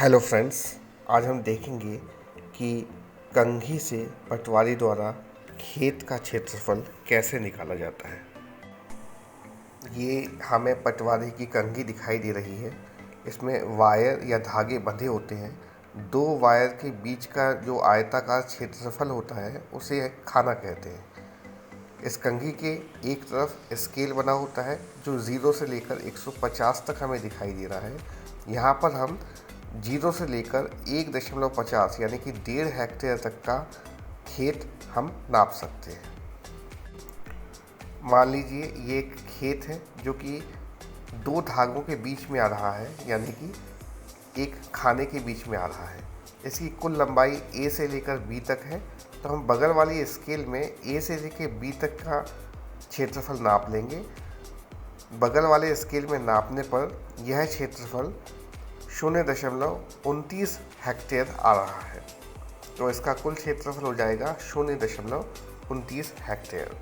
Hello friends, आज हम देखेंगे कि कंघी से पटवारी द्वारा खेत का क्षेत्रफल कैसे निकाला जाता है। ये हमें पटवारी की कंघी दिखाई दे रही है। इसमें वायर या धागे बंधे होते हैं। दो वायर के बीच का जो आयताकार क्षेत्रफल होता है उसे खाना कहते हैं। इस कंघी के एक तरफ स्केल बना होता है जो 0 से लेकर 150 तक हमें दिखाई दे रहा है। यहाँ पर हम 0 से लेकर 1.50 यानी कि 1.5 हेक्टेयर तक का खेत हम नाप सकते हैं। मान लीजिए ये एक खेत है जो कि दो धागों के बीच में आ रहा है, यानी कि एक खाने के बीच में आ रहा है। इसकी कुल लंबाई ए से लेकर बी तक है, तो हम बगल वाली स्केल में ए से लेकर बी तक का क्षेत्रफल नाप लेंगे। बगल वाले स्केल में नापने पर यह क्षेत्रफल 0.29 हेक्टेयर आ रहा है, तो इसका कुल क्षेत्रफल हो जाएगा 0.29 हेक्टेयर।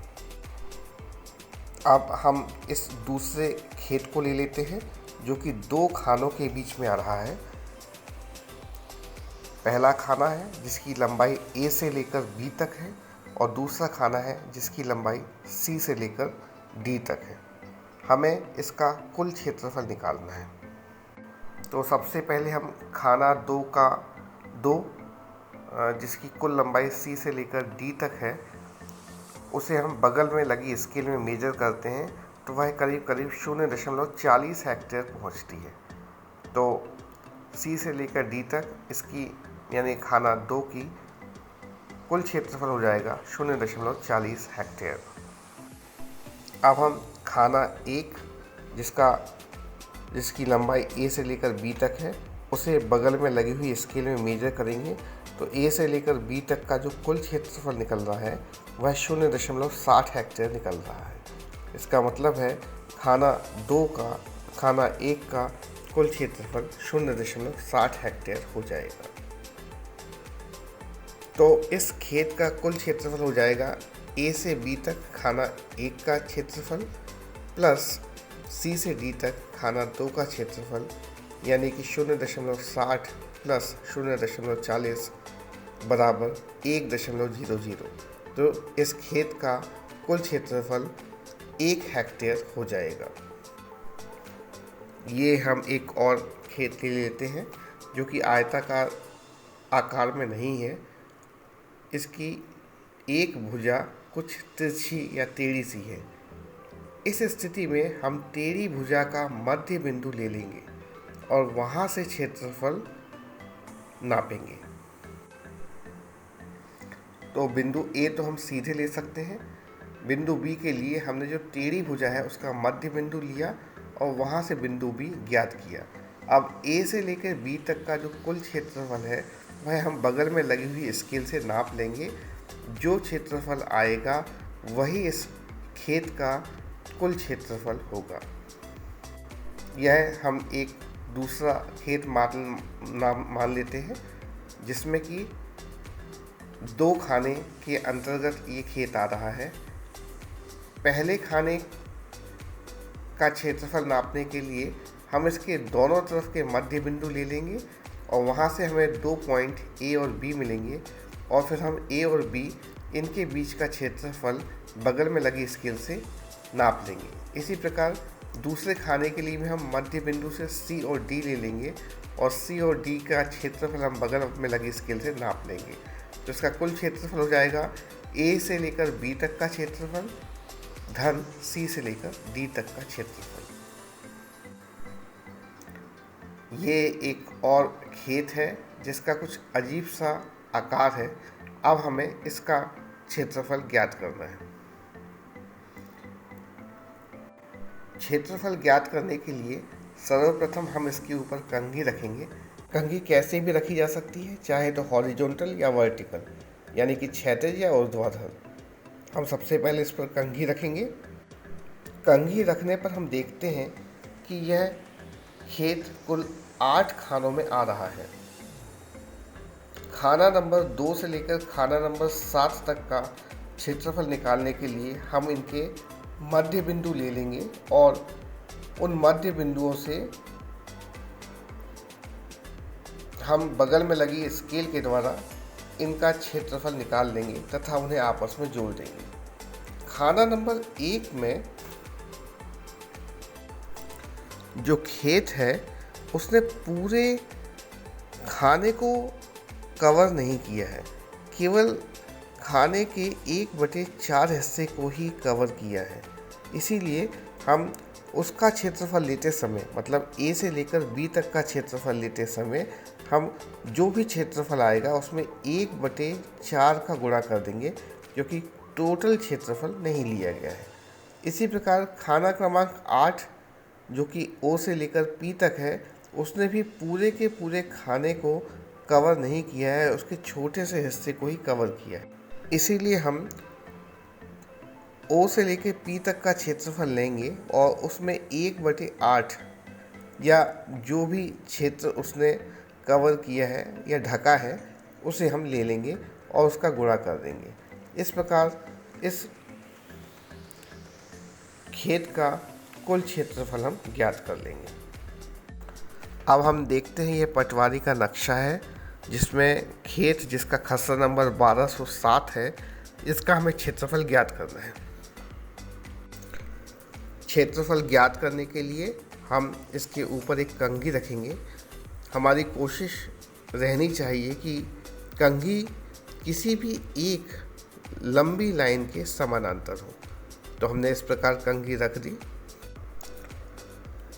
अब हम इस दूसरे खेत को ले लेते हैं जो कि दो खानों के बीच में आ रहा है। पहला खाना है जिसकी लंबाई ए से लेकर बी तक है और दूसरा खाना है जिसकी लंबाई सी से लेकर डी तक है। हमें इसका कुल क्षेत्रफल निकालना है। तो सबसे पहले हम खाना दो जिसकी कुल लंबाई सी से लेकर डी तक है, उसे हम बगल में लगी स्केल में मेजर करते हैं, तो वह करीब करीब 0.40 हेक्टेयर पहुंचती है। तो सी से लेकर डी तक इसकी यानी खाना 2 की कुल क्षेत्रफल हो जाएगा 0.40 हेक्टेयर। अब हम खाना 1 जिसकी लंबाई ए से लेकर बी तक है, उसे बगल में लगी हुई स्केल में मेजर करेंगे, तो ए से लेकर बी तक का जो कुल क्षेत्रफल निकल रहा है वह 0.60 हेक्टेयर निकल रहा है। इसका मतलब है खाना 1 का कुल क्षेत्रफल 0.60 हेक्टेयर हो जाएगा। तो इस खेत का कुल क्षेत्रफल हो जाएगा ए से बी तक खाना 1 का क्षेत्रफल प्लस सी से डी तक खाना 2 का क्षेत्रफल, यानी कि 0.60 प्लस 0.40 बराबर 1.00। तो इस खेत का कुल क्षेत्रफल 1 हेक्टेयर हो जाएगा। ये हम एक और खेत ले लेते हैं जो कि आयताकार आकार में नहीं है। इसकी एक भुजा कुछ तिरछी या टेढ़ी सी है। इस स्थिति में हम टेढ़ी भुजा का मध्य बिंदु ले लेंगे और वहाँ से क्षेत्रफल नापेंगे। तो बिंदु ए तो हम सीधे ले सकते हैं। बिंदु बी के लिए हमने जो टेढ़ी भुजा है उसका मध्य बिंदु लिया और वहाँ से बिंदु बी ज्ञात किया। अब ए से लेकर बी तक का जो कुल क्षेत्रफल है वह हम बगल में लगी हुई स्केल से नाप लेंगे। जो क्षेत्रफल आएगा वही इस खेत का कुल क्षेत्रफल होगा। यह हम एक दूसरा खेत मान लेते हैं जिसमें कि 2 खाने के अंतर्गत ये खेत आ रहा है। पहले खाने का क्षेत्रफल नापने के लिए हम इसके दोनों तरफ के मध्य बिंदु ले लेंगे और वहाँ से हमें 2 पॉइंट ए और बी मिलेंगे और फिर हम ए और बी इनके बीच का क्षेत्रफल बगल में लगी स्केल से नाप लेंगे। इसी प्रकार दूसरे खाने के लिए भी हम मध्य बिंदु से सी और डी ले लेंगे और सी और डी का क्षेत्रफल हम बगल में लगी स्केल से नाप लेंगे। तो इसका कुल क्षेत्रफल हो जाएगा ए से लेकर बी तक का क्षेत्रफल धन सी से लेकर डी तक का क्षेत्रफल। ये एक और खेत है जिसका कुछ अजीब सा आकार है। अब हमें इसका क्षेत्रफल ज्ञात करना है। क्षेत्रफल ज्ञात करने के लिए सर्वप्रथम हम इसके ऊपर कंघी रखेंगे। कंघी कैसे भी रखी जा सकती है, चाहे तो हॉरिजॉन्टल या वर्टिकल, यानी कि क्षैतिज या ऊर्ध्वाधर। हम सबसे पहले इस पर कंघी रखेंगे। कंघी रखने पर हम देखते हैं कि यह खेत कुल 8 खानों में आ रहा है। खाना नंबर 2 से लेकर खाना नंबर 7 तक का क्षेत्रफल निकालने के लिए हम इनके मध्य बिंदु ले लेंगे और उन मध्य बिंदुओं से हम बगल में लगी स्केल के द्वारा इनका क्षेत्रफल निकाल लेंगे तथा उन्हें आपस में जोड़ देंगे। खाना नंबर 1 में जो खेत है उसने पूरे खाने को कवर नहीं किया है, केवल खाने के 1/4 हिस्से को ही कवर किया है। इसीलिए हम उसका क्षेत्रफल लेते समय, मतलब ए से लेकर बी तक का क्षेत्रफल लेते समय, हम जो भी क्षेत्रफल आएगा उसमें 1/4 का गुणा कर देंगे, जो कि टोटल क्षेत्रफल नहीं लिया गया है। इसी प्रकार खाना क्रमांक 8 जो कि ओ से लेकर पी तक है, उसने भी पूरे के पूरे खाने को कवर नहीं किया है, उसके छोटे से हिस्से को ही कवर किया है। इसीलिए हम ओ से लेकर पी तक का क्षेत्रफल लेंगे और उसमें 1/8 या जो भी क्षेत्र उसने कवर किया है या ढका है उसे हम ले लेंगे और उसका गुणा कर देंगे। इस प्रकार इस खेत का कुल क्षेत्रफल हम ज्ञात कर लेंगे। अब हम देखते हैं, ये पटवारी का नक्शा है जिसमें खेत जिसका खसरा नंबर 1207 है, इसका हमें क्षेत्रफल ज्ञात करना है। क्षेत्रफल ज्ञात करने के लिए हम इसके ऊपर एक कंघी रखेंगे। हमारी कोशिश रहनी चाहिए कि कंघी किसी भी एक लंबी लाइन के समानांतर हो। तो हमने इस प्रकार कंघी रख दी।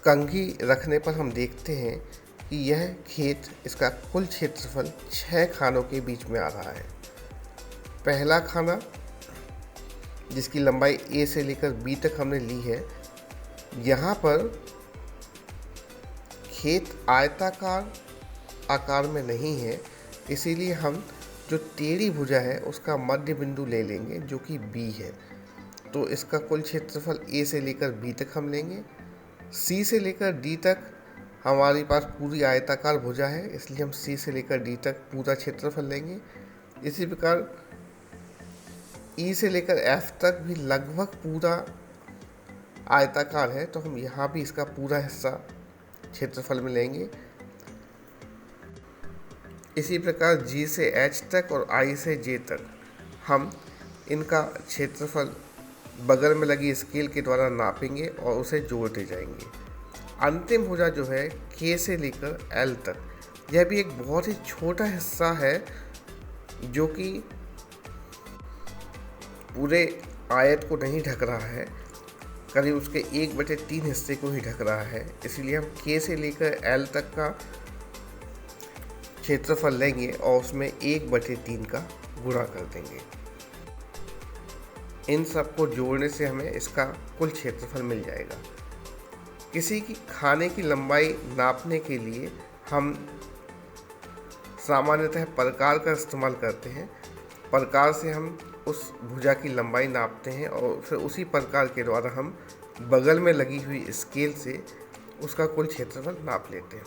कंघी रखने पर हम देखते हैं कि यह खेत, इसका कुल क्षेत्रफल 6 खानों के बीच में आ रहा है। पहला खाना जिसकी लंबाई ए से लेकर बी तक हमने ली है, यहाँ पर खेत आयताकार आकार में नहीं है, इसीलिए हम जो टेढ़ी भुजा है उसका मध्य बिंदु ले लेंगे जो कि बी है। तो इसका कुल क्षेत्रफल ए से लेकर बी तक हम लेंगे। सी से लेकर डी तक हमारे पास पूरी आयताकार भुजा है, इसलिए हम सी से लेकर डी तक पूरा क्षेत्रफल लेंगे। इसी प्रकार ई से लेकर एफ तक भी लगभग पूरा आयताकार है, तो हम यहाँ भी इसका पूरा हिस्सा क्षेत्रफल में लेंगे। इसी प्रकार जी से एच तक और आई से जे तक हम इनका क्षेत्रफल बगल में लगी स्केल के द्वारा नापेंगे और उसे जोड़ते जाएंगे। अंतिम भुजा जो है के से लेकर एल तक, यह भी एक बहुत ही छोटा हिस्सा है जो कि पूरे आयत को नहीं ढक रहा है, करीब उसके 1/3 हिस्से को ही ढक रहा है। इसीलिए हम के से लेकर एल तक का क्षेत्रफल लेंगे और उसमें 1/3 का गुणा कर देंगे। इन सब को जोड़ने से हमें इसका कुल क्षेत्रफल मिल जाएगा। किसी की खाने की लंबाई नापने के लिए हम सामान्यतः प्रकार का इस्तेमाल करते हैं। प्रकार से हम उस भुजा की लंबाई नापते हैं और फिर उसी प्रकार के द्वारा हम बगल में लगी हुई स्केल से उसका कुल क्षेत्रफल नाप लेते हैं।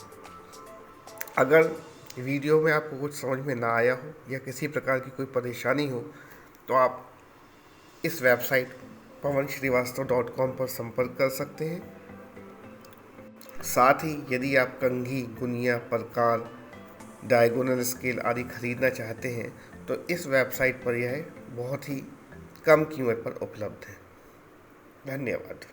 अगर वीडियो में आपको कुछ समझ में ना आया हो या किसी प्रकार की कोई परेशानी हो तो आप इस वेबसाइट pawanshrivastava.com पर संपर्क कर सकते हैं। साथ ही यदि आप कंघी, गुनिया, प्रकार, डायगोनल स्केल आदि खरीदना चाहते हैं तो इस वेबसाइट पर यह बहुत ही कम कीमत पर उपलब्ध है। धन्यवाद।